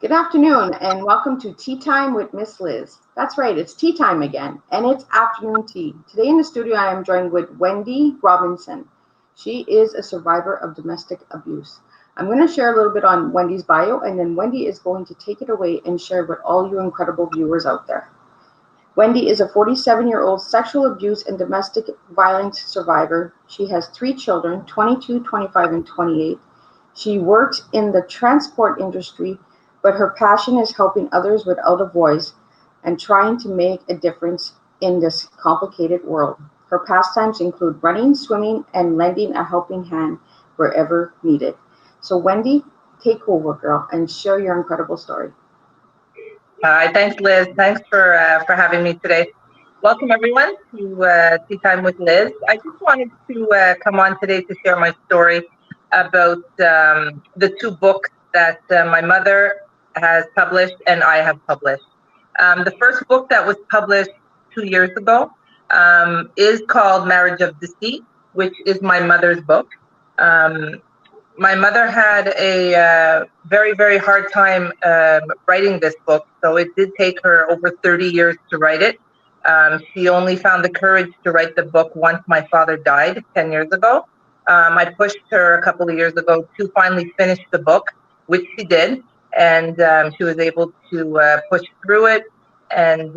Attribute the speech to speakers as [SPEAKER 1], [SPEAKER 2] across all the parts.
[SPEAKER 1] Good afternoon and welcome to Tea Time with Miss Liz. That's right, it's tea time again, and it's afternoon tea. Today in the studio I am joined with Wendy Robinson. She is a survivor of domestic abuse. I'm going to share a little bit on Wendy's bio, and then Wendy is going to take it away and share with all you incredible viewers out there. Wendy is a 47-year-old sexual abuse and domestic violence survivor. She has 3 children, 22, 25, and 28. She works in the transport industry, but her passion is helping others without a voice and trying to make a difference in this complicated world. Her pastimes include running, swimming, and lending a helping hand wherever needed. So Wendy, take over, girl, and share your incredible story.
[SPEAKER 2] Hi, thanks, Liz. Thanks for having me today. Welcome, everyone, to Tea Time with Liz. I just wanted to come on today to share my story about the 2 books that my mother has published and I have published. The first book that was published 2 years ago is called Marriage of Deceit, which is my mother's book. My mother had a very, very hard time writing this book, so it did take her over 30 years to write it. She only found the courage to write the book once my father died 10 years ago. I pushed her a couple of years ago to finally finish the book, which she did, and she was able to push through it and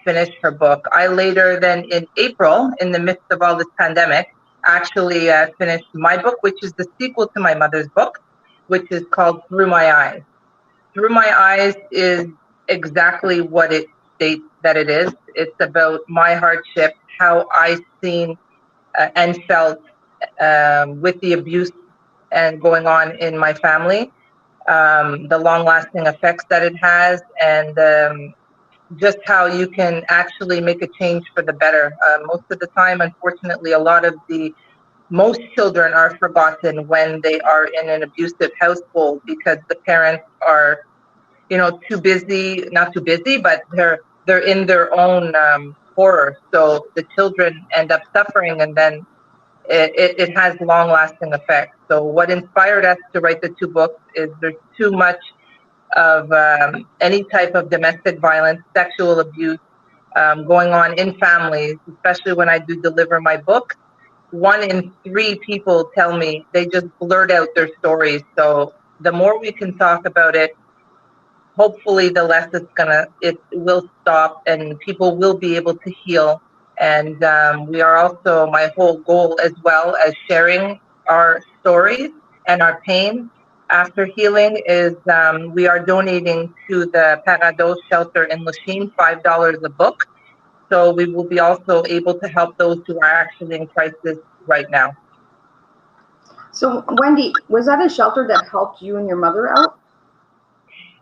[SPEAKER 2] finish her book. I later then in April, in the midst of all this pandemic, actually finished my book, which is the sequel to my mother's book, which is called Through My Eyes. Through My Eyes is exactly what it states that it is. It's about my hardship, how I seen and felt with the abuse and going on in my family, the long-lasting effects that it has, and just how you can actually make a change for the better. Most of the time, unfortunately, most children are forgotten when they are in an abusive household because the parents are, too busy, not too busy, but they're in their own horror. So the children end up suffering, and then it has long-lasting effects. So what inspired us to write the 2 books is there's too much of any type of domestic violence, sexual abuse going on in families, especially when I do deliver my book. 1 in 3 people tell me they just blurt out their stories. So the more we can talk about it, hopefully the less it will stop and people will be able to heal. And we are also, my whole goal as well as sharing our stories and our pain after healing is we are donating to the Parados shelter in Lachine, $5 a book. So we will be also able to help those who are actually in crisis right now.
[SPEAKER 1] So Wendy, was that a shelter that helped you and your mother out?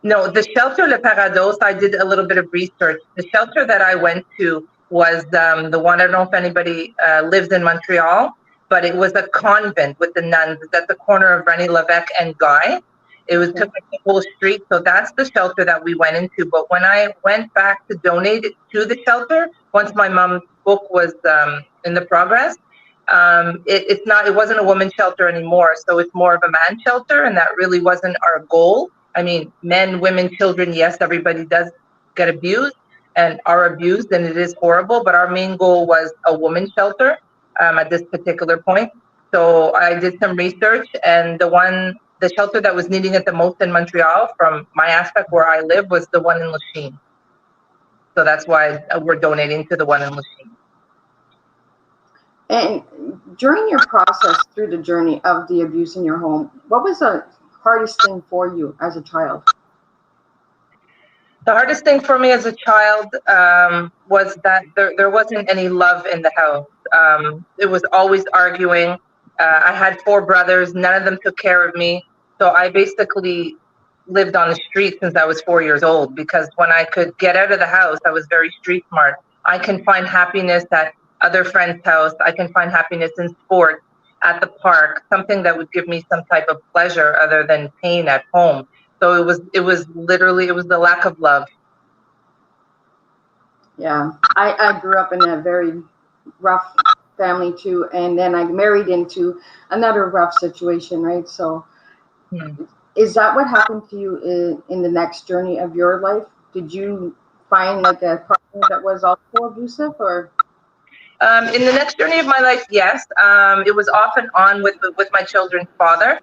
[SPEAKER 2] No, the shelter Le Parados, I did a little bit of research. The shelter that I went to was the one, I don't know if anybody lives in Montreal, but it was a convent with the nuns. It's at the corner of René Lévesque and Guy. It was took like the whole street. So that's the shelter that we went into. But when I went back to donate it to the shelter, once my mom's book was in the progress, it wasn't a woman's shelter anymore. So it's more of a man shelter, and that really wasn't our goal. I mean, men, women, children, yes, everybody does get abused and are abused, and it is horrible. But our main goal was a woman's shelter at this particular point. So I did some research, and the shelter that was needing it the most in Montreal, from my aspect where I live, was the one in Lachine. So that's why we're donating to the one in Lachine.
[SPEAKER 1] And during your process through the journey of the abuse in your home, what was the hardest thing for you as a child?
[SPEAKER 2] The hardest thing for me as a child was that there wasn't any love in the house. It was always arguing. I had 4 brothers. None of them took care of me. So I basically lived on the street since I was 4 years old, because when I could get out of the house, I was very street smart. I can find happiness at other friends' house. I can find happiness in sports, at the park, something that would give me some type of pleasure other than pain at home. So it was literally the lack of love.
[SPEAKER 1] Yeah, I grew up in a very rough family too, and then I married into another rough situation, right? So Is that what happened to you in the next journey of your life? Did you find like a partner that was also abusive, or?
[SPEAKER 2] In the next journey of my life, yes. It was off and on with my children's father.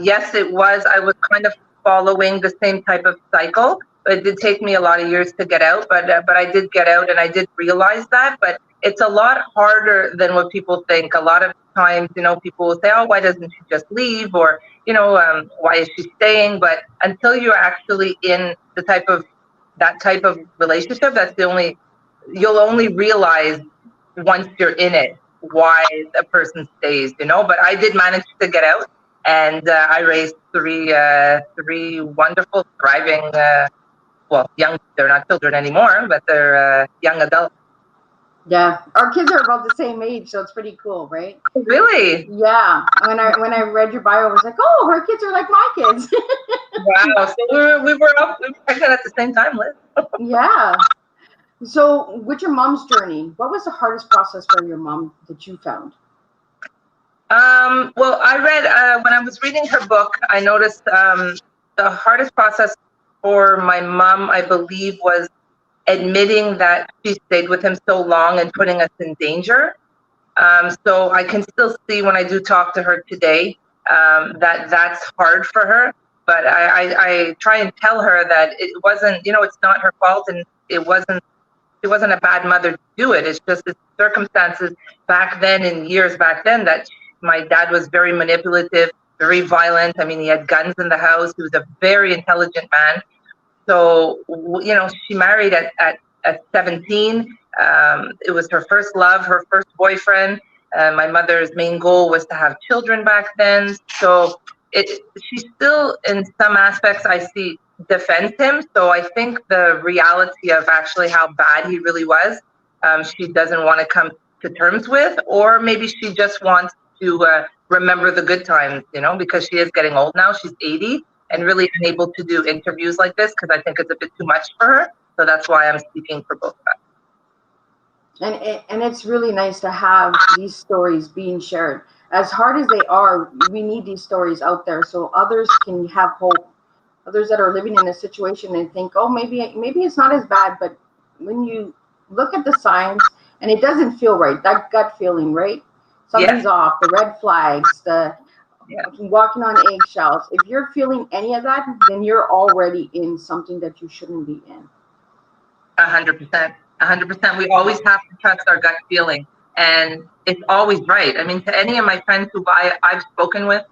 [SPEAKER 2] Yes, it was. I was kind of following the same type of cycle. It did take me a lot of years to get out, but I did get out, and I did realize that. But it's a lot harder than what people think. A lot of times, people will say, "Oh, why doesn't she just leave?" Or, "Why is she staying?" But until you're actually in that type of relationship, you'll only realize once you're in it why a person stays, but I did manage to get out, and I raised three wonderful, thriving, young, they're not children anymore, but they're young adults.
[SPEAKER 1] Yeah, our kids are about the same age, so it's pretty cool, right?
[SPEAKER 2] Really?
[SPEAKER 1] Yeah. When I read your bio, I was like, oh, her kids are like my kids.
[SPEAKER 2] Wow. So we were pregnant at the same time, Liz.
[SPEAKER 1] Yeah. So with your mom's journey, what was the hardest process for your mom that you found?
[SPEAKER 2] Well, I read, when I was reading her book, I noticed the hardest process for my mom, I believe, was admitting that she stayed with him so long and putting us in danger. So I can still see when I do talk to her today that that's hard for her. But I try and tell her that it wasn't, it's not her fault, and she wasn't a bad mother to do it. It's just the circumstances back then, in years back then, that my dad was very manipulative, very violent. I mean, he had guns in the house. He was a very intelligent man. So, she married at 17. It was her first love, her first boyfriend. My mother's main goal was to have children back then. So she still, in some aspects, I see, defends him. So I think the reality of actually how bad he really was, she doesn't want to come to terms with, or maybe she just wants to remember the good times, because she is getting old now. She's 80 and really unable to do interviews like this because I think it's a bit too much for her. So that's why I'm speaking for both of us.
[SPEAKER 1] And it's really nice to have these stories being shared. As hard as they are, we need these stories out there so others can have hope. Others that are living in a situation and think, oh, maybe it's not as bad. But when you look at the signs and it doesn't feel right, that gut feeling, right? Something's off, the red flags, the walking on eggshells. If you're feeling any of that, then you're already in something that you shouldn't be in.
[SPEAKER 2] 100%. 100%. We always have to trust our gut feeling, and it's always right. I mean, to any of my friends who I've spoken with,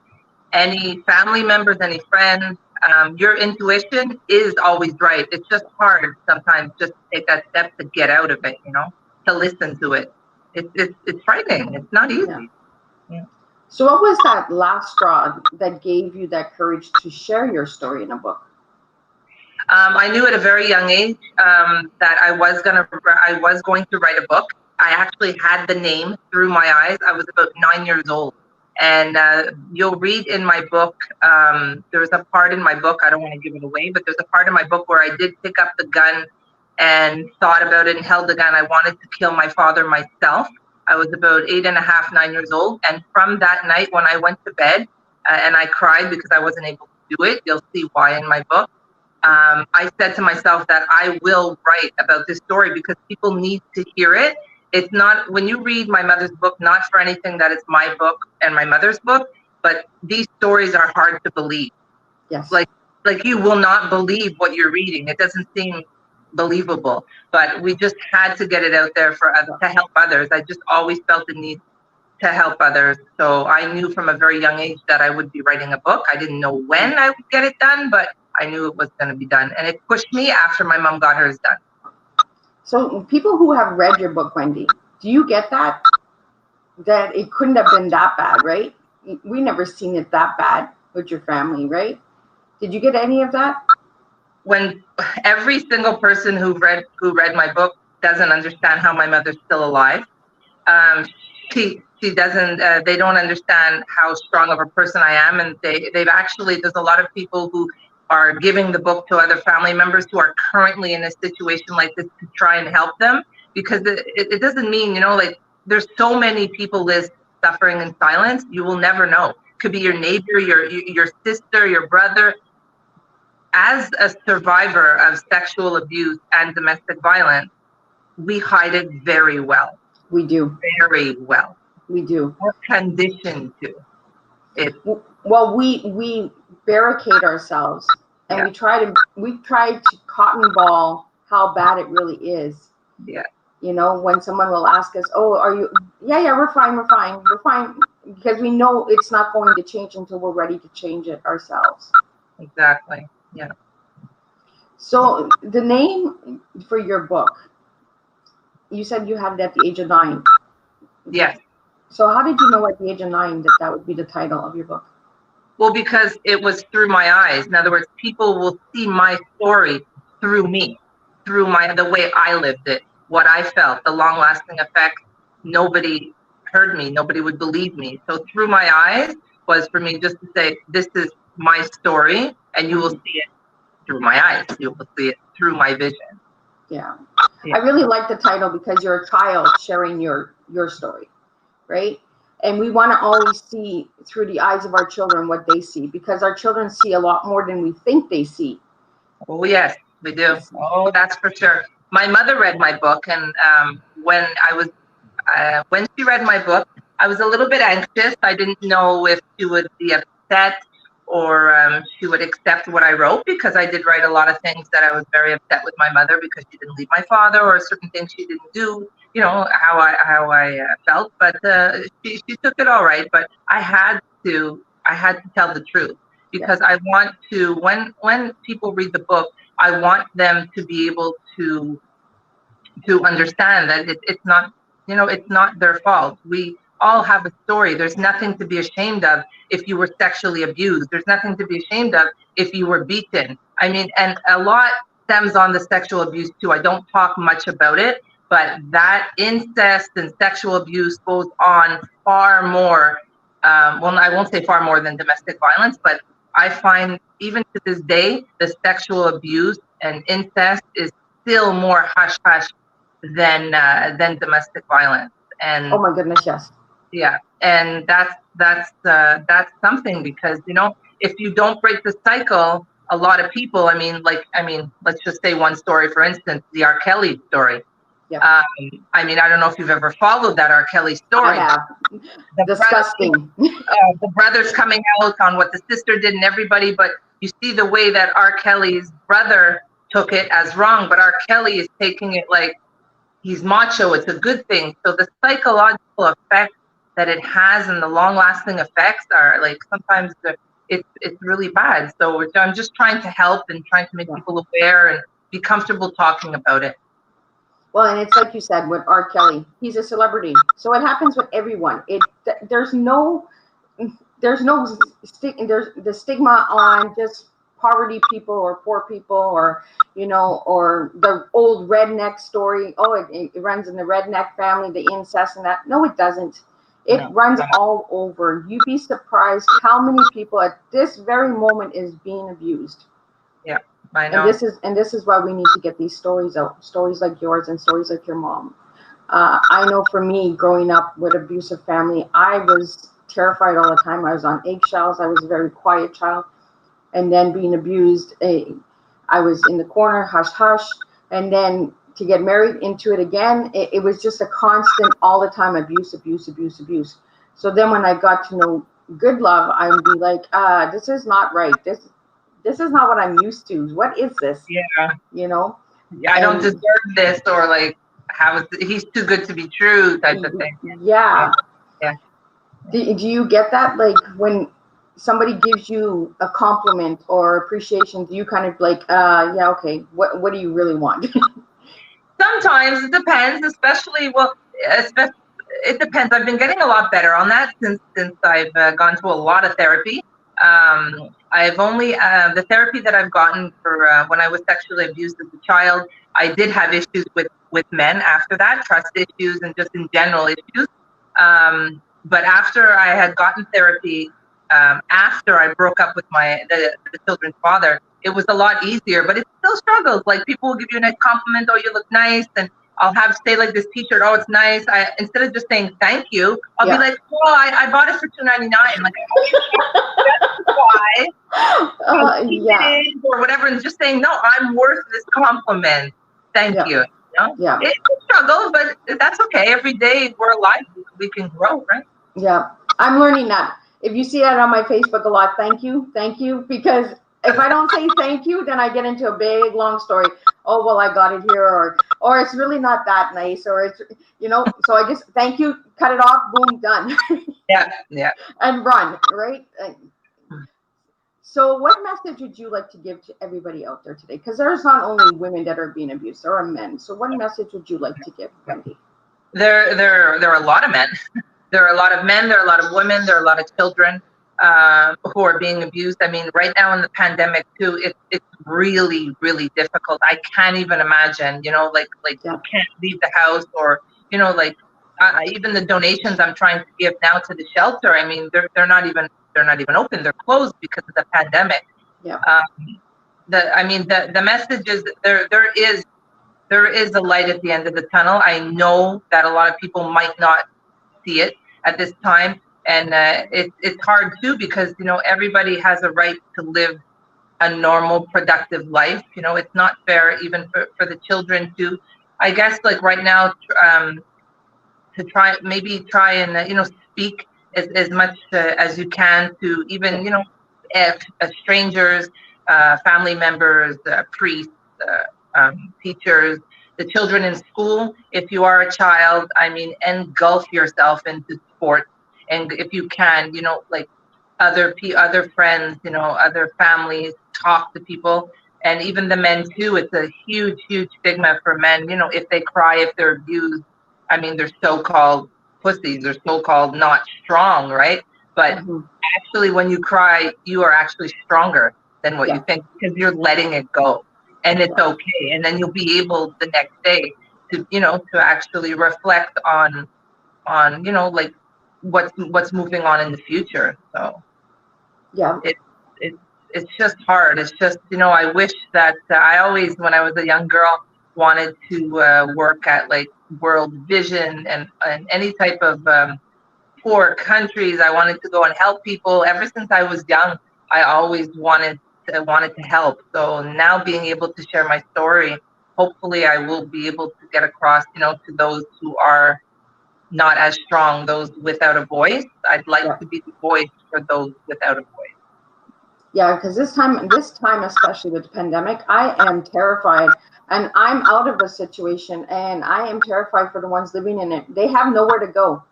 [SPEAKER 2] any family members, any friends, your intuition is always right. It's just hard sometimes just to take that step to get out of it, to listen to it. It's frightening. It's not easy. Yeah.
[SPEAKER 1] So what was that last straw that gave you that courage to share your story in a book?
[SPEAKER 2] I knew at a very young age that I was going to write a book. I actually had the name through my eyes. I was about 9 years old. And you'll read in my book, there's a part in my book, I don't want to give it away, but there's a part in my book where I did pick up the gun and thought about it and held the gun. I wanted to kill my father myself. I was about 8.5, 9 years old. And from that night when I went to bed and I cried because I wasn't able to do it, you'll see why in my book. I said to myself that I will write about this story because people need to hear it. It's not, when you read my mother's book, not for anything that it's my book and my mother's book, but these stories are hard to believe.
[SPEAKER 1] Yes.
[SPEAKER 2] Like you will not believe what you're reading. It doesn't seem believable, but we just had to get it out there to help others. I just always felt the need to help others. So I knew from a very young age that I would be writing a book. I didn't know when I would get it done, but I knew it was going to be done. And it pushed me after my mom got hers done.
[SPEAKER 1] So people who have read your book, Wendy, do you get that it couldn't have been that bad, right? We never seen it that bad with your family, right? Did you get any of that?
[SPEAKER 2] When every single person who read my book doesn't understand how my mother's still alive. She doesn't. They don't understand how strong of a person I am, and they've actually. There's a lot of people who are giving the book to other family members who are currently in a situation like this to try and help them, because it doesn't mean, like, there's so many people suffering in silence. You will never know, could be your neighbor, your sister, your brother. As a survivor of sexual abuse and domestic violence, we hide it very well.
[SPEAKER 1] We do.
[SPEAKER 2] Very well.
[SPEAKER 1] We do.
[SPEAKER 2] We're conditioned to it.
[SPEAKER 1] Well, we barricade ourselves, and we try to cotton ball how bad it really is.
[SPEAKER 2] Yeah.
[SPEAKER 1] You know, when someone will ask us, "Oh, are you?" Yeah, we're fine, because we know it's not going to change until we're ready to change it ourselves.
[SPEAKER 2] Exactly. Yeah.
[SPEAKER 1] So the name for your book, you said you had it at the age of 9.
[SPEAKER 2] Yes.
[SPEAKER 1] So how did you know at the age of 9 that would be the title of your book?
[SPEAKER 2] Well, because it was through my eyes. In other words, people will see my story through me, through the way I lived it, what I felt, the long-lasting effects. Nobody heard me. Nobody would believe me. So through my eyes was for me just to say, this is my story, and you will see it through my eyes. You will see it through my vision.
[SPEAKER 1] Yeah. I really like the title because you're a child sharing your story, right? And we want to always see through the eyes of our children what they see, because our children see a lot more than we think they see.
[SPEAKER 2] Oh, yes, we do. Oh, that's for sure. My mother read my book, and when she read my book, I was a little bit anxious. I didn't know if she would be upset or she would accept what I wrote, because I did write a lot of things that I was very upset with my mother because she didn't leave my father, or certain things she didn't do, you know, how I felt. But she took it all right. But I had to tell the truth, because I want to, when people read the book, I want them to be able to understand that it's not, you know, it's not their fault. We all have a story. There's nothing to be ashamed of if you were sexually abused. There's nothing to be ashamed of if you were beaten. I mean, and a lot stems on the sexual abuse too. I don't talk much about it, but that incest and sexual abuse goes on far more. Well, I won't say far more than domestic violence, but I find even to this day, the sexual abuse and incest is still more hush hush than domestic violence. And
[SPEAKER 1] oh my goodness, yes.
[SPEAKER 2] Yeah, and that's something, because, you know, if you don't break the cycle, a lot of people, I mean, let's just say one story, for instance, the R. Kelly story.
[SPEAKER 1] Yeah.
[SPEAKER 2] I mean, I don't know if you've ever followed that R. Kelly story.
[SPEAKER 1] I have. Disgusting.
[SPEAKER 2] The brothers coming out on what the sister did and everybody, but you see the way that R. Kelly's brother took it as wrong, but R. Kelly is taking it like he's macho. It's a good thing. So the psychological effect that it has and the long-lasting effects are, like, sometimes it's really bad. So I'm just trying to help and trying to make people aware and be comfortable talking about it.
[SPEAKER 1] Well, and it's like you said with R. Kelly, he's a celebrity, so it happens with everyone. There's the stigma on just poverty people or poor people, or, you know, or the old redneck story. Oh, it runs in the redneck family, the incest and that. No, it doesn't. It runs all over. You'd be surprised how many people at this very moment is being abused.
[SPEAKER 2] Yeah, I know.
[SPEAKER 1] And this is why we need to get these stories out. Stories like yours and stories like your mom. I know for me, growing up with abusive family, I was terrified all the time. I was on eggshells. I was a very quiet child. And then being abused, I was in the corner, hush, hush. And then to get married into it again, it was just a constant, all the time, abuse, abuse, abuse, abuse. So then when I got to know good love, I would be like, this is not right. This is not what I'm used to. What is this?
[SPEAKER 2] Yeah.
[SPEAKER 1] You know?
[SPEAKER 2] Yeah, I don't deserve this, or like, he's too good to be true type of thing.
[SPEAKER 1] Yeah.
[SPEAKER 2] Yeah.
[SPEAKER 1] Do you get that? Like, when somebody gives you a compliment or appreciation, do you kind of like, yeah, okay, what do you really want?
[SPEAKER 2] Sometimes it depends, especially it depends. I've been getting a lot better on that since I've gone to a lot of therapy. I've only the therapy that I've gotten for when I was sexually abused as a child, I did have issues with men after that, trust issues and just in general issues. But after I had gotten therapy, after I broke up with the children's father, it was a lot easier, but it still struggles. Like, people will give you a nice compliment, oh, you look nice, and I'll have say like this T-shirt, oh, it's nice. Instead of just saying thank you, I'll be
[SPEAKER 1] Yeah.
[SPEAKER 2] like, oh, I bought it for $2.99. Like, that's why.
[SPEAKER 1] Yeah.
[SPEAKER 2] Or whatever, and just saying, no, I'm worth this compliment. Thank
[SPEAKER 1] Yeah.
[SPEAKER 2] you. You know?
[SPEAKER 1] Yeah.
[SPEAKER 2] It's a struggle, but that's okay. Every day we're alive, we can grow, right?
[SPEAKER 1] Yeah. I'm learning that. If you see that on my Facebook a lot, thank you, because if I don't say thank you, then I get into a big long story. Oh, well, I got it here, or it's really not that nice, or it's, you know, so I just thank you, cut it off, boom, done.
[SPEAKER 2] Yeah.
[SPEAKER 1] And run, right? So what message would you like to give to everybody out there today? Because there's not only women that are being abused, there are men. So what message would you like to give, Wendy?
[SPEAKER 2] There are a lot of men. There are a lot of men, there are a lot of women, there are a lot of children who are being abused. I mean, right now in the pandemic too, it's really, really difficult. I can't even imagine, you know, like
[SPEAKER 1] Yeah.
[SPEAKER 2] you can't leave the house, or, you know, like even the donations I'm trying to give now to the shelter. I mean, they're not even open. They're closed because of the pandemic.
[SPEAKER 1] Yeah.
[SPEAKER 2] The message is there is a light at the end of the tunnel. I know that a lot of people might not see it at this time, and it's hard too, because, you know, everybody has a right to live a normal, productive life. You know, it's not fair even for the children to, I guess, like right now, to try and you know, speak as much as you can to even, you know, if strangers, family members, priests, teachers, the children in school. If you are a child, I mean, engulf yourself into sports, and if you can, you know, like other friends, you know, other families, talk to people, and even the men too. It's a huge stigma for men. You know, if they cry, if they're abused, I mean, they're so-called pussies, they're so-called not strong, right? But actually, when you cry, you are actually stronger than what you think, because you're letting it go, and it's okay. And then you'll be able the next day to, you know, to actually reflect on, you know, like what's moving on in the future. So
[SPEAKER 1] Yeah.
[SPEAKER 2] It's just hard. It's just, you know, I wish that I always, when I was a young girl, wanted to work at like World Vision and any type of poor countries. I wanted to go and help people. Ever since I was young, I always wanted to help. So now being able to share my story, hopefully I will be able to get across, you know, to those who are not as strong, those without a voice. I'd like to be the voice for those without a voice.
[SPEAKER 1] Yeah, because this time, especially with the pandemic, I am terrified, and I'm out of a situation, and I am terrified for the ones living in it. They have nowhere to go.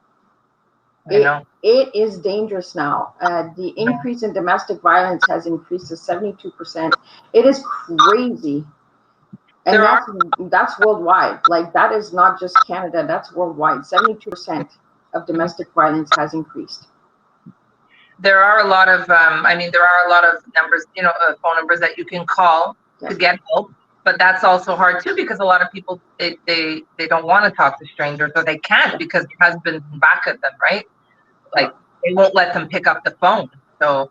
[SPEAKER 1] It is dangerous now. The increase in domestic violence has increased to 72%. It is crazy. And that's worldwide. Like, that is not just Canada, that's worldwide. 72% of domestic violence has increased.
[SPEAKER 2] There are a lot of, there are a lot of numbers, you know, phone numbers that you can call to get help. But that's also hard too, because a lot of people, they don't want to talk to strangers, or they can't because their husband's back at them, right? Like, they won't let them pick up the phone. So,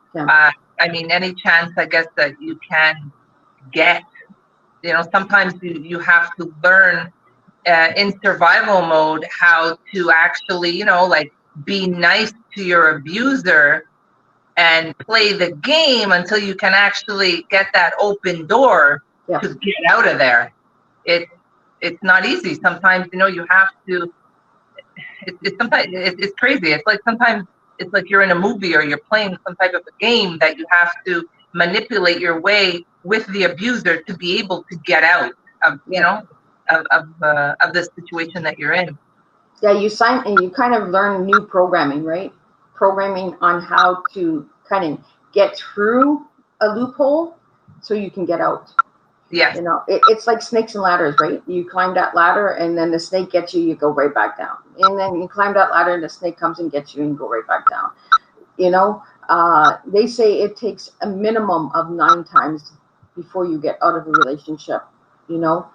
[SPEAKER 2] any chance, I guess, that you can get, you know, sometimes you have to learn in survival mode how to actually, you know, like, be nice to your abuser and play the game until you can actually get that open door to get out of there. It's not easy. Sometimes, you know, you have to, it's crazy. It's like sometimes it's like you're in a movie or you're playing some type of a game that you have to manipulate your way with the abuser to be able to get out of, you know, of the situation that you're in.
[SPEAKER 1] Yeah, you sign and you kind of learn new programming, right? Programming on how to kind of get through a loophole so you can get out.
[SPEAKER 2] Yeah.
[SPEAKER 1] You know, it's like snakes and ladders, right? You climb that ladder and then the snake gets you, you go right back down. And then you climb that ladder and the snake comes and gets you and go right back down. You know, they say it takes a minimum of 9 times before you get out of a relationship, you know.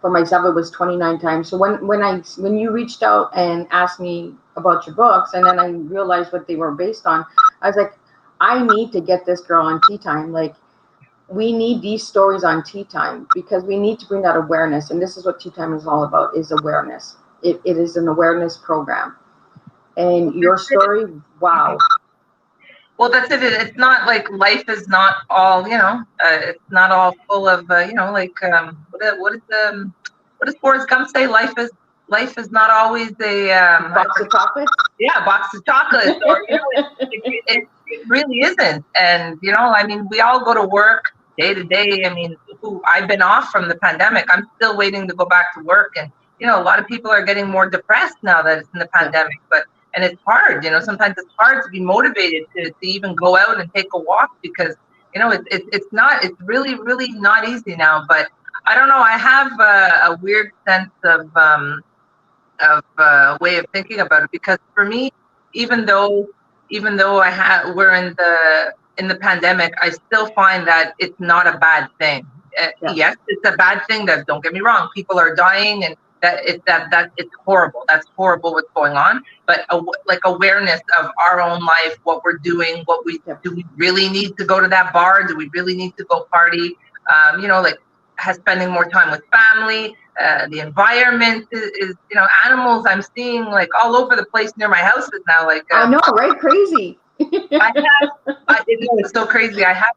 [SPEAKER 1] For myself, it was 29 times. So when you reached out and asked me about your books, and then I realized what they were based on, I was like, I need to get this girl on Teatime. Like, we need these stories on Tea Time because we need to bring that awareness. And this is what Tea Time is all about, is awareness. It is an awareness program. And your story, wow.
[SPEAKER 2] Well, that's it. It's not like life is not all, it's not all full of, like what does Forrest Gump say? Life is not always a
[SPEAKER 1] box of chocolates.
[SPEAKER 2] Yeah, box of chocolates. Or it really isn't. And I mean, we all go to work day to day. I mean, I've been off from the pandemic. I'm still waiting to go back to work, and a lot of people are getting more depressed now that it's in the pandemic. And it's hard, sometimes it's hard to be motivated to even go out and take a walk because, it's really, really not easy now. But I don't know, I have a weird sense of way of thinking about it, because for me, even though we're in the pandemic, I still find that it's not a bad thing. Yes, it's a bad thing. That, don't get me wrong, people are dying, and that it's horrible. That's horrible what's going on. But like awareness of our own life, what we're doing, do we really need to go to that bar? Do we really need to go party? Like spending more time with family. The environment is animals I'm seeing like all over the place near my house is now like
[SPEAKER 1] I know, right? Crazy.
[SPEAKER 2] It's so crazy. I have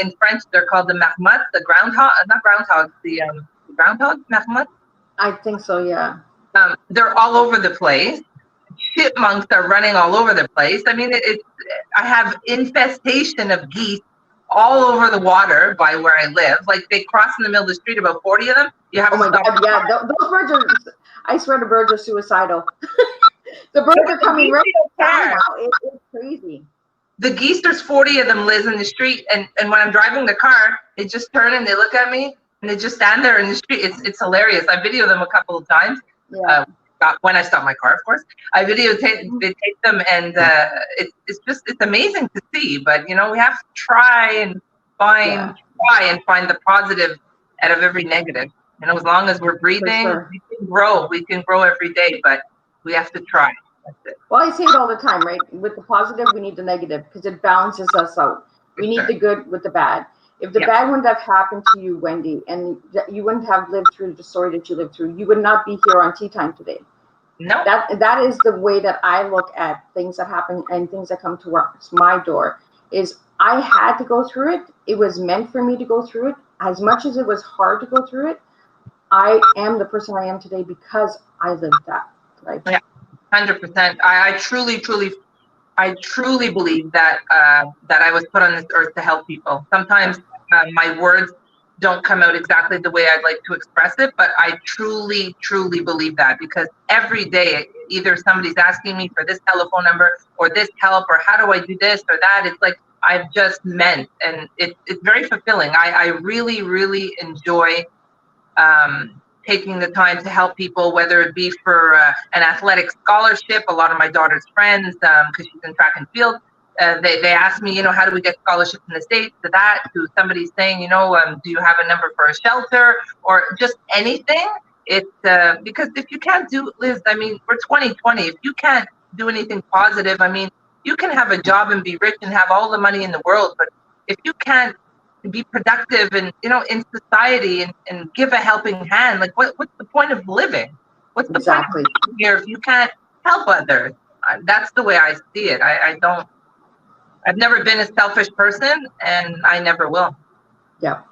[SPEAKER 2] in French they're called the marmottes, the groundhog, not groundhogs, the groundhog marmottes.
[SPEAKER 1] I think so, yeah.
[SPEAKER 2] They're all over the place. Chipmunks are running all over the place. I mean, I have infestation of geese all over the water by where I live. Like they cross in the middle of the street, about 40 of them. You have
[SPEAKER 1] oh my God, yeah. Those birds are, I swear the birds are suicidal. The birds are coming right down now. It's crazy.
[SPEAKER 2] The geese, there's 40 of them, Liz, in the street. And when I'm driving the car, they just turn and they look at me and they just stand there in the street. It's hilarious. I video them a couple of times.
[SPEAKER 1] Yeah.
[SPEAKER 2] When I stop my car, of course, I videotape them, and it's amazing to see. But we have to try and find the positive out of every negative. As long as we're breathing, we can grow. We can grow every day, but we have to try. That's it.
[SPEAKER 1] Well, I say it all the time, right? With the positive, we need the negative because it balances us out. We need the good with the bad. If the bad wouldn't have happened to you, Wendy, and you wouldn't have lived through the story that you lived through, you would not be here on Tea Time today.
[SPEAKER 2] No.
[SPEAKER 1] That is the way that I look at things that happen and things that come towards my door. Is I had to go through it. It was meant for me to go through it. As much as it was hard to go through it, I am the person I am today because I lived that. Right?
[SPEAKER 2] Yeah, 100%. I truly believe that that I was put on this earth to help people. Sometimes my words don't come out exactly the way I'd like to express it, but I truly believe that, because every day either somebody's asking me for this telephone number or this help or how do I do this or that. It's like I've just meant, and it's very fulfilling. I really enjoy taking the time to help people, whether it be for an athletic scholarship. A lot of my daughter's friends, because she's in track and field, they ask me, how do we get scholarships in the States, to that, to somebody saying, do you have a number for a shelter, or just anything. It's because if you can't do, Liz, I mean, we're 2020, if you can't do anything positive, I mean, you can have a job and be rich and have all the money in the world, but if you can't be productive and in society and give a helping hand, like what's the point of living? What's the point of living here if you can't help others? That's the way I see it. I've never been a selfish person, and I never will.
[SPEAKER 1] Yeah,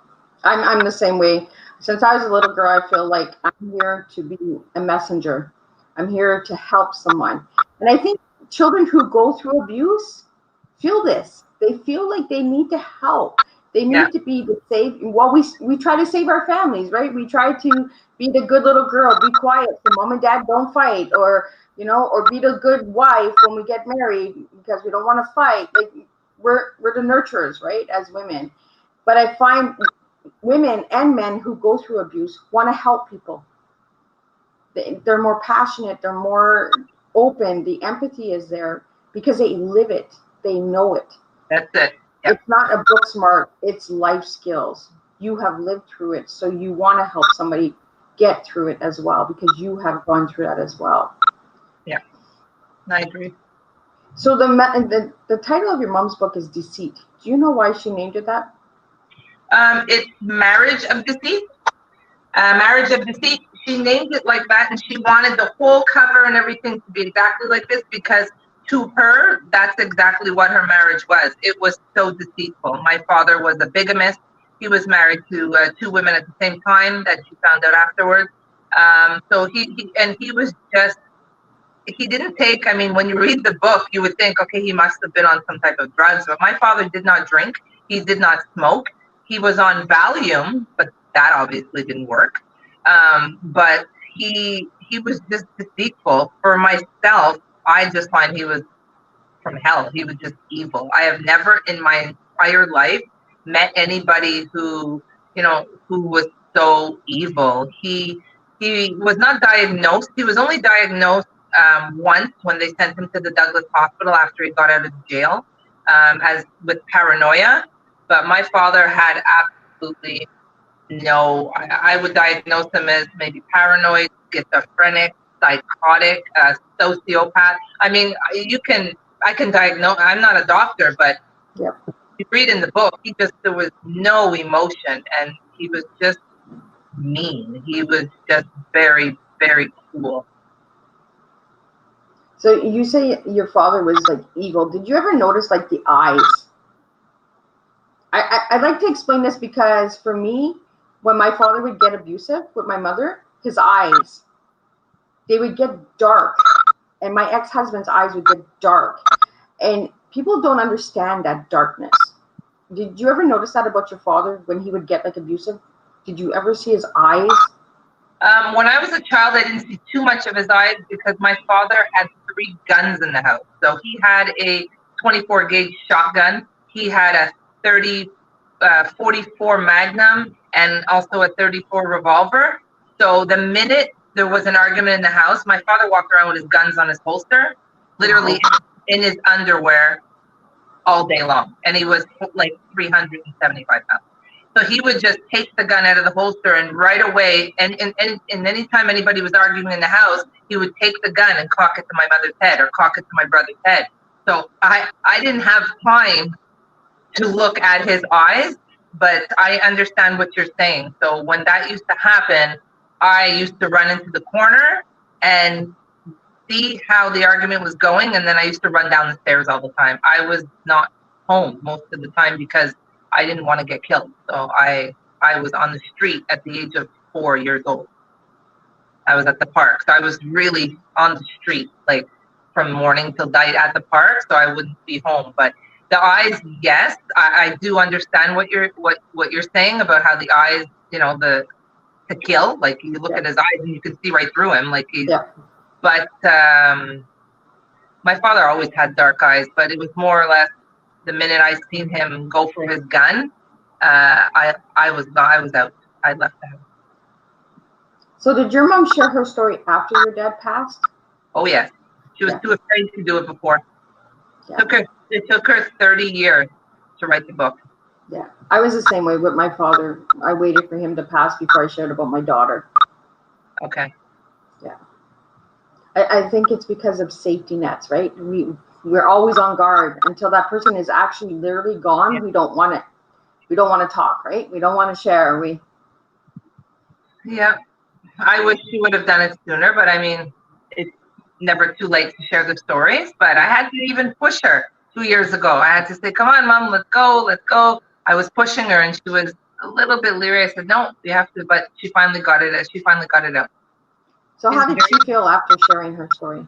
[SPEAKER 1] I'm the same way. Since I was a little girl, I feel like I'm here to be a messenger. I'm here to help someone. And I think children who go through abuse feel this. They feel like they need to help. They need to be the safe. Well, we try to save our families, right? We try to be the good little girl, be quiet, so mom and dad don't fight, or or be the good wife when we get married because we don't want to fight. Like we're the nurturers, right, as women. But I find women and men who go through abuse want to help people. They're more passionate. They're more open. The empathy is there because they live it. They know it.
[SPEAKER 2] That's it.
[SPEAKER 1] It's not a book smart, it's life skills. You have lived through it, so you want to help somebody get through it as well because you have gone through that as well.
[SPEAKER 2] Yeah, I agree.
[SPEAKER 1] So the title of your mom's book is Deceit. Do you know why she named it that?
[SPEAKER 2] It's Marriage of Deceit. Marriage of Deceit. She named it like that, and she wanted the whole cover and everything to be exactly like this because to her, that's exactly what her marriage was. It was so deceitful. My father was a bigamist. He was married to two women at the same time that she found out afterwards. So he was just, he didn't take, I mean, when you read the book, you would think, okay, he must have been on some type of drugs, but my father did not drink. He did not smoke. He was on Valium, but that obviously didn't work. But he was just deceitful. For myself, I just find he was from hell. He was just evil. I have never in my entire life met anybody who, who was so evil. He was not diagnosed. He was only diagnosed once when they sent him to the Douglas Hospital after he got out of jail, as with paranoia. But my father had absolutely no. I would diagnose him as maybe paranoid, schizophrenic, psychotic, sociopath. I mean, I can diagnose. I'm not a doctor, but
[SPEAKER 1] Yep.
[SPEAKER 2] you read in the book, there was no emotion, and he was just mean. He was just very, very cruel.
[SPEAKER 1] So you say your father was like evil. Did you ever notice like the eyes? I'd like to explain this because for me, when my father would get abusive with my mother, his eyes, they would get dark. And my ex-husband's eyes would get dark. And people don't understand that darkness. Did you ever notice that about your father when he would get like abusive? Did you ever see his eyes?
[SPEAKER 2] When I was a child, I didn't see too much of his eyes because my father had 3 guns in the house. So he had a 24 gauge shotgun. He had a 44 Magnum and also a 34 revolver. So the minute there was an argument in the house, my father walked around with his guns on his holster, literally in his underwear all day long. And he was like 375 pounds. So he would just take the gun out of the holster and right away, and anytime anybody was arguing in the house, he would take the gun and cock it to my mother's head or cock it to my brother's head. So I didn't have time to look at his eyes, but I understand what you're saying. So when that used to happen, I used to run into the corner and see how the argument was going, and then I used to run down the stairs all the time. I was not home most of the time because I didn't want to get killed. So I was on the street at the age of 4 years old. I was at the park. So I was really on the street, like from morning till night at the park. So I wouldn't be home. But the eyes, yes, I do understand what you're saying about how the eyes, to kill. Like you look at his eyes and you can see right through him. Like he's. Yeah. But my father always had dark eyes, but it was more or less the minute I seen him go for his gun, I was out. I left the house.
[SPEAKER 1] So did your mom share her story after your dad passed?
[SPEAKER 2] Oh yes, she was too afraid to do it before. Yeah. It took her 30 years to write the book.
[SPEAKER 1] Yeah, I was the same way with my father. I waited for him to pass before I shared about my daughter.
[SPEAKER 2] Okay.
[SPEAKER 1] Yeah. I think it's because of safety nets, right? We're always on guard until that person is actually literally gone. Yeah. We don't want it. We don't want to talk, right? We don't want to share.
[SPEAKER 2] Yeah. I wish she would have done it sooner, but I mean, it's never too late to share the stories. But I had to even push her 2 years ago. I had to say, come on, Mom, let's go. I was pushing her and she was a little bit leery. I said, no, we have to, but she finally got it out.
[SPEAKER 1] So how did she feel after sharing her story?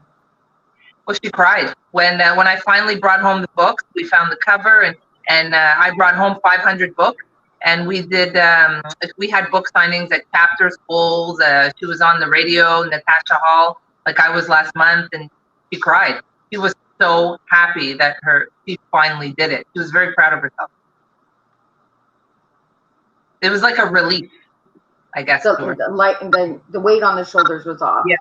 [SPEAKER 2] Well, she cried. When I finally brought home the books, we found the cover and I brought home 500 books. And we did, we had book signings at chapter schools. She was on the radio, Natasha Hall, like I was last month, and she cried. She was so happy that she finally did it. She was very proud of herself. It was like a relief, I guess.
[SPEAKER 1] So the weight on the shoulders was off.
[SPEAKER 2] Yeah.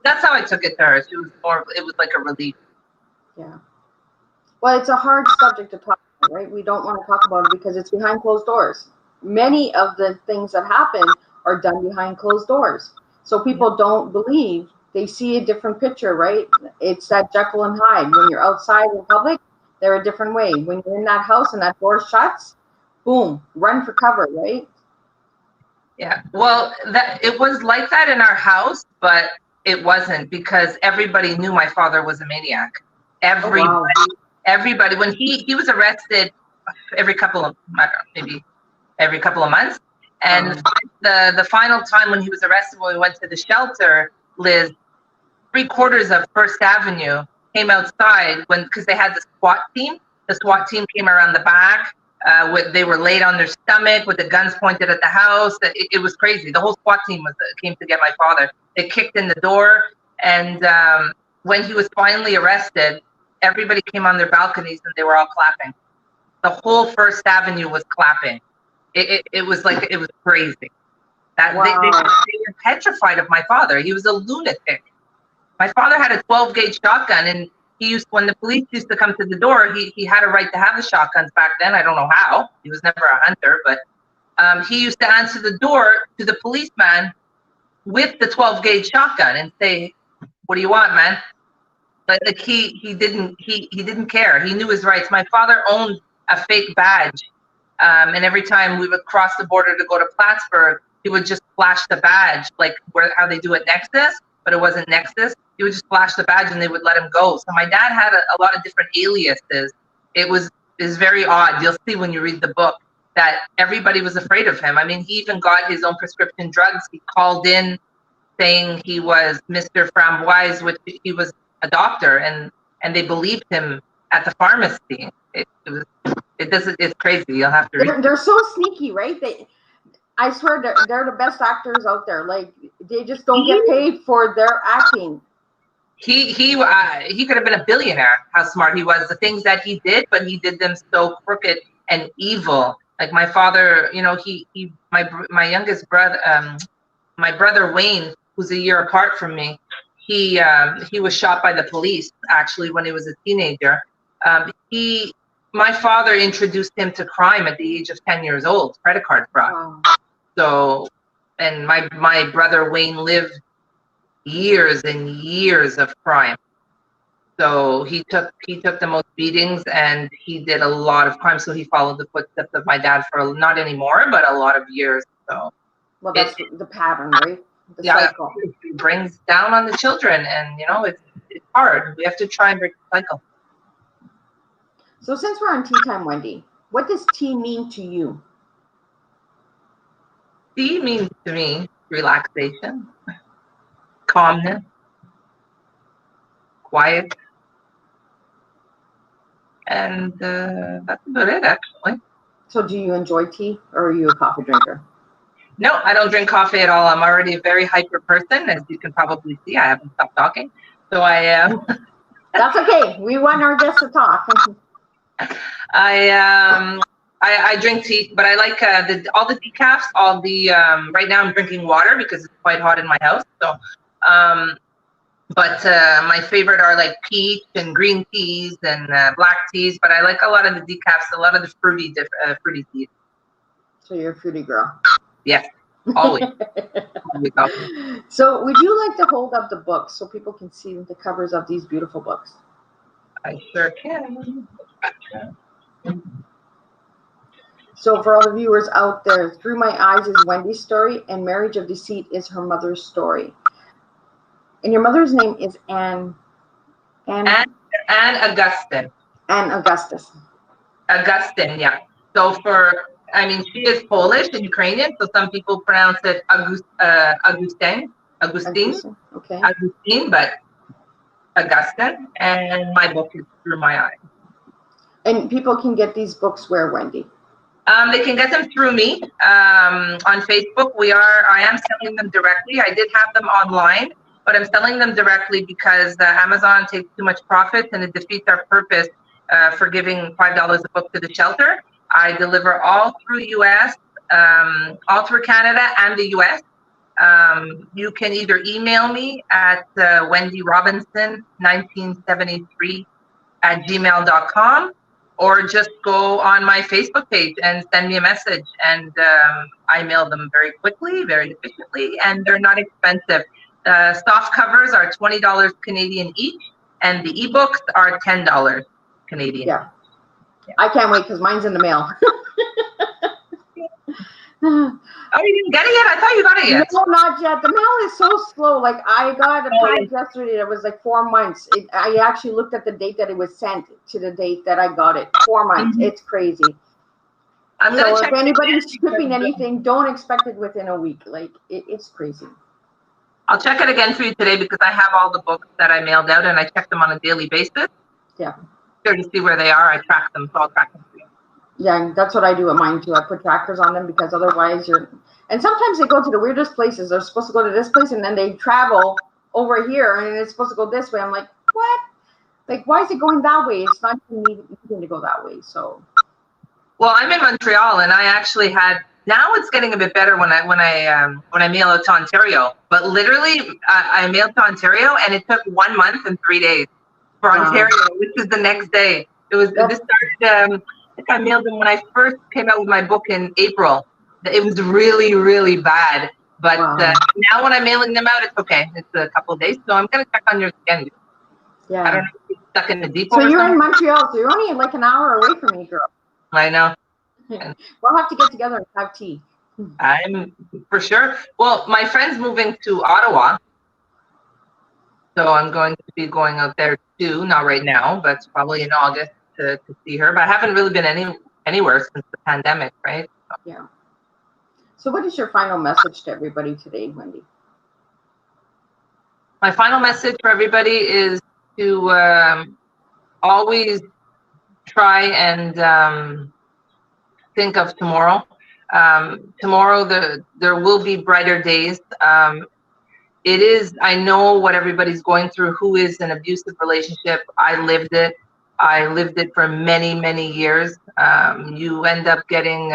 [SPEAKER 2] That's how I took it to her. It was like a relief.
[SPEAKER 1] Yeah. Well, it's a hard subject to talk about, right? We don't want to talk about it because it's behind closed doors. Many of the things that happen are done behind closed doors. So people don't believe. They see a different picture, right? It's that Jekyll and Hyde. When you're outside in public, they're a different way. When you're in that house and that door shuts, boom, run for cover, right?
[SPEAKER 2] Yeah. Well, that it was like that in our house, but it wasn't because everybody knew my father was a maniac.
[SPEAKER 1] Oh, wow.
[SPEAKER 2] Everybody. When he was arrested every couple of, I don't know, maybe every couple of months, and the final time when he was arrested, when we went to the shelter, Liz, 3/4 of First Avenue came outside because they had the SWAT team. The SWAT team came around the back. They were laid on their stomach with the guns pointed at the house. It was crazy. The whole SWAT team came to get my father. They kicked in the door, and when he was finally arrested, everybody came on their balconies and they were all clapping. The whole First Avenue was clapping. It was like, it was crazy. That
[SPEAKER 1] Wow.
[SPEAKER 2] they were petrified of my father. He was a lunatic. My father had a 12-gauge shotgun, and he used, when the police used to come to the door, he had a right to have the shotguns back then. I don't know how. He was never a hunter, but he used to answer the door to the policeman with the 12-gauge shotgun and say, "What do you want, man?" But like he didn't care. He knew his rights. My father owned a fake badge, and every time we would cross the border to go to Plattsburgh, he would just flash the badge, like how they do at Nexus, but it wasn't Nexus. He would just flash the badge and they would let him go. So my dad had a lot of different aliases. It was very odd. You'll see when you read the book that everybody was afraid of him. I mean, he even got his own prescription drugs. He called in saying he was Mr. Framboise, which he was a doctor, and they believed him at the pharmacy. It's crazy. You'll have to read.
[SPEAKER 1] They're so sneaky, right? I swear they're the best actors out there. Like, they just don't get paid for their acting.
[SPEAKER 2] He could have been a billionaire. How smart he was. The things that he did, but he did them so crooked and evil. Like my father, you know, my youngest brother, my brother Wayne, who's a year apart from me, he was shot by the police actually when he was a teenager. My father introduced him to crime at the age of 10 years old, credit card fraud.
[SPEAKER 1] Wow.
[SPEAKER 2] So, and my brother Wayne lived years and years of crime. So he took the most beatings, and he did a lot of crime. So he followed the footsteps of my dad for not anymore, but a lot of years. So,
[SPEAKER 1] well, that's the pattern, right? The cycle.
[SPEAKER 2] It brings down on the children, and you know, it's hard. We have to try and break the cycle.
[SPEAKER 1] So since we're on Teatime, Wendy, what does tea mean to you?
[SPEAKER 2] Tea means to me relaxation, calmness, quiet, and that's about it, actually.
[SPEAKER 1] So do you enjoy tea, or are you a coffee drinker?
[SPEAKER 2] No, I don't drink coffee at all. I'm already a very hyper person, as you can probably see. I haven't stopped talking, so I am.
[SPEAKER 1] That's okay. We want our guests to talk.
[SPEAKER 2] I drink tea, but I like all the decafs. Right now I'm drinking water because it's quite hot in my house. So, but my favorite are like peach and green teas and black teas. But I like a lot of the decafs, a lot of the fruity teas.
[SPEAKER 1] So you're a fruity girl.
[SPEAKER 2] Yes, always.
[SPEAKER 1] So would you like to hold up the books so people can see the covers of these beautiful books?
[SPEAKER 2] I sure can.
[SPEAKER 1] So for all the viewers out there, Through My Eyes is Wendy's story, and Marriage of Deceit is her mother's story. And your mother's name is Anne
[SPEAKER 2] Augustine.
[SPEAKER 1] Anne Augustus.
[SPEAKER 2] Augustine, yeah. So she is Polish and Ukrainian, so some people pronounce it Augustine,
[SPEAKER 1] okay.
[SPEAKER 2] Augustine, but Augustine, and my book is Through My Eyes.
[SPEAKER 1] And people can get these books where, Wendy?
[SPEAKER 2] They can get them through me on Facebook. I am selling them directly. I did have them online, but I'm selling them directly because Amazon takes too much profit and it defeats our purpose for giving $5 a book to the shelter. I deliver all through US, all through Canada and the US. You can either email me at Wendy Robinson 1973 @gmail.com, or just go on my Facebook page and send me a message, and I mail them very quickly, very efficiently, and they're not expensive. Soft covers are $20 Canadian each, and the ebooks are $10 Canadian.
[SPEAKER 1] Yeah. I can't wait because mine's in the mail.
[SPEAKER 2] Oh, you didn't get it yet? I thought you got it yet.
[SPEAKER 1] No, not yet. The mail is so slow. Like I got a package yesterday that was like 4 months. I actually looked at the date that it was sent to the date that I got it. 4 months. It's crazy. So if anybody's shipping anything, don't expect it within a week. Like it's crazy.
[SPEAKER 2] I'll check it again for you today because I have all the books that I mailed out and I check them on a daily basis.
[SPEAKER 1] Yeah.
[SPEAKER 2] Sure to see where they are. I track them, so I'll track them for you.
[SPEAKER 1] Yeah, that's what I do with mine too. I put trackers on them because otherwise and sometimes they go to the weirdest places. They're supposed to go to this place and then they travel over here and it's supposed to go this way. I'm like, what? Like, why is it going that way? It's not needing to go that way. So.
[SPEAKER 2] Well, I'm in Montreal and I actually had, now it's getting a bit better when I mail out to Ontario, but literally I mailed to Ontario and it took 1 month and 3 days for Ontario, which is the next day. This started, I think I mailed them when I first came out with my book in April. It was really, really bad. But now when I'm mailing them out, it's okay. It's a couple of days. So I'm going to check on yours again.
[SPEAKER 1] Yeah.
[SPEAKER 2] I don't know if you're stuck in the depot.
[SPEAKER 1] So you're in Montreal. So you're only like an hour away from me, girl.
[SPEAKER 2] I know.
[SPEAKER 1] We'll have to get together and have tea.
[SPEAKER 2] I'm for sure. Well, my friend's moving to Ottawa. So I'm going to be going out there too. Not right now, but probably in August to see her. But I haven't really been anywhere since the pandemic, right?
[SPEAKER 1] Yeah. So what is your final message to everybody today, Wendy?
[SPEAKER 2] My final message for everybody is to always try and think of tomorrow. Tomorrow, there will be brighter days. It is, I know what everybody's going through who is in an abusive relationship. I lived it. I lived it for many, many years. You end up getting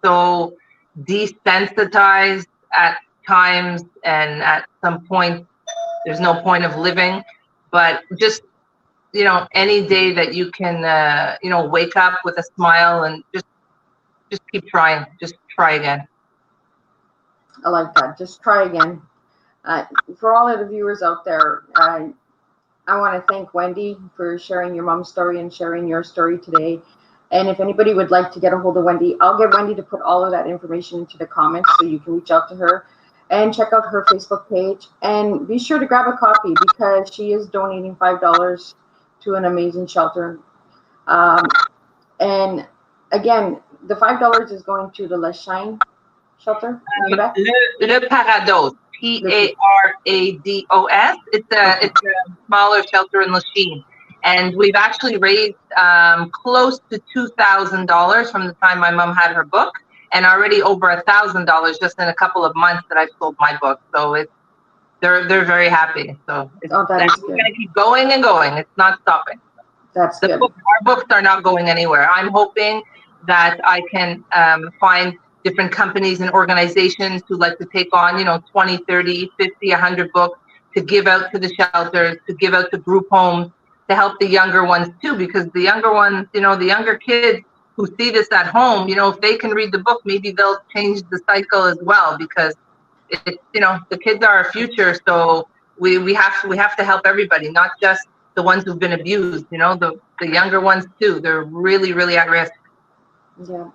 [SPEAKER 2] so desensitized at times, and at some point, there's no point of living. But just, any day that you can, wake up with a smile and just keep trying. Just try again.
[SPEAKER 1] I like that. Just try again. For all of the viewers out there, I want to thank Wendy for sharing your mom's story and sharing your story today. And if anybody would like to get a hold of Wendy, I'll get Wendy to put all of that information into the comments so you can reach out to her and check out her Facebook page. And be sure to grab a copy because she is donating $5 to an amazing shelter. And again, the $5 is going to the Les Shine shelter in Quebec.
[SPEAKER 2] Le Parados, Parados. It's a smaller shelter in Lachine. And we've actually raised close to $2,000 from the time my mom had her book, and already over $1,000 just in a couple of months that I've sold my book. So they're very happy. So we're going to keep going and going. It's not stopping.
[SPEAKER 1] That's good.
[SPEAKER 2] Our books are not going anywhere. I'm hoping that I can find different companies and organizations who like to take on, 20, 30, 50, 100 books to give out to the shelters, to give out to group homes, to help the younger ones too, because the younger ones, the younger kids who see this at home, if they can read the book, maybe they'll change the cycle as well, because it's, the kids are our future. So we have to help everybody, not just the ones who've been abused, the younger ones too. They're really, really at risk.
[SPEAKER 1] Yeah.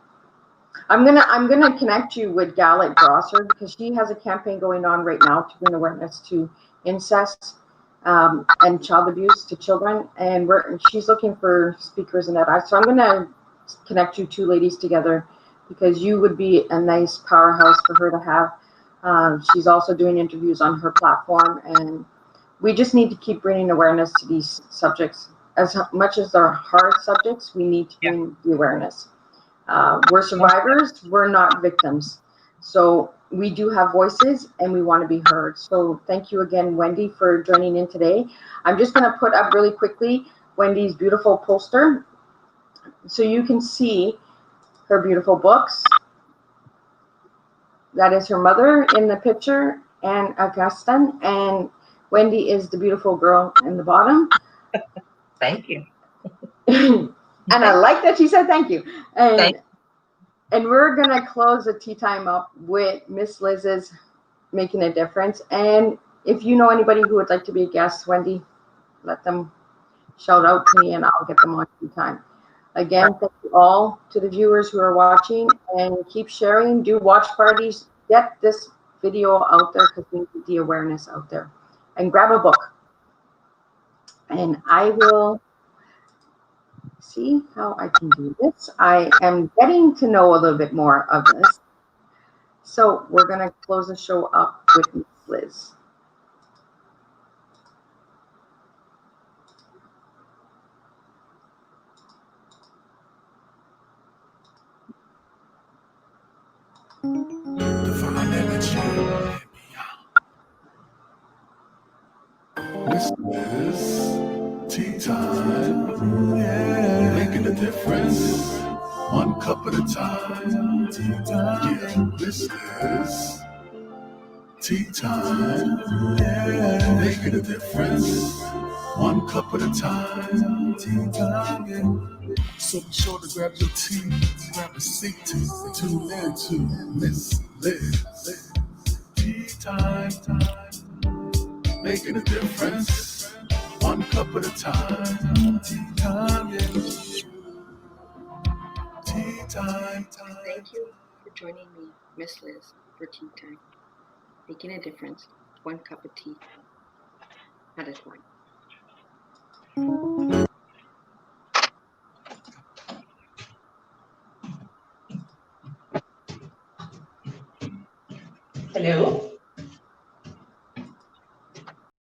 [SPEAKER 1] I'm gonna connect you with Galette Grosser because she has a campaign going on right now to bring awareness to incest and child abuse to children, and she's looking for speakers in that. So I'm gonna connect you two ladies together because you would be a nice powerhouse for her to have. She's also doing interviews on her platform, and we just need to keep bringing awareness to these subjects. As much as they're hard subjects, we need to bring the awareness. We're survivors, we're not victims. So we do have voices and we want to be heard. So thank you again, Wendy, for joining in today. I'm just going to put up really quickly Wendy's beautiful poster so you can see her beautiful books. That is her mother in the picture, and Augustine, and Wendy is the beautiful girl in the bottom.
[SPEAKER 2] Thank you.
[SPEAKER 1] And I like that she said thank you.
[SPEAKER 2] And
[SPEAKER 1] we're going to close the tea time up with Miss Liz's Making a Difference. And if you know anybody who would like to be a guest, Wendy, let them shout out to me and I'll get them on tea time. Again, thank you all to the viewers who are watching, and keep sharing. Do watch parties. Get this video out there because we need the awareness out there. And grab a book. And I will see how I can do this. I am getting to know a little bit more of this. So we're going to close the show up with Miss Liz.
[SPEAKER 3] Divine energy. This is tea time. Yeah. Making a difference. One cup at a time. Tea time. Yeah. This is tea time. Yeah. Making a difference. One cup at a time. Tea time. Yeah. So be sure to grab your tea, grab a seat, tune in to Miss Liz. Tea time, making a difference, one cup at a time. Tea time, yeah. Tea time.
[SPEAKER 1] Thank you for joining me, Miss Liz, for Tea Time. Making a difference, one cup of tea at a time.
[SPEAKER 2] Hello.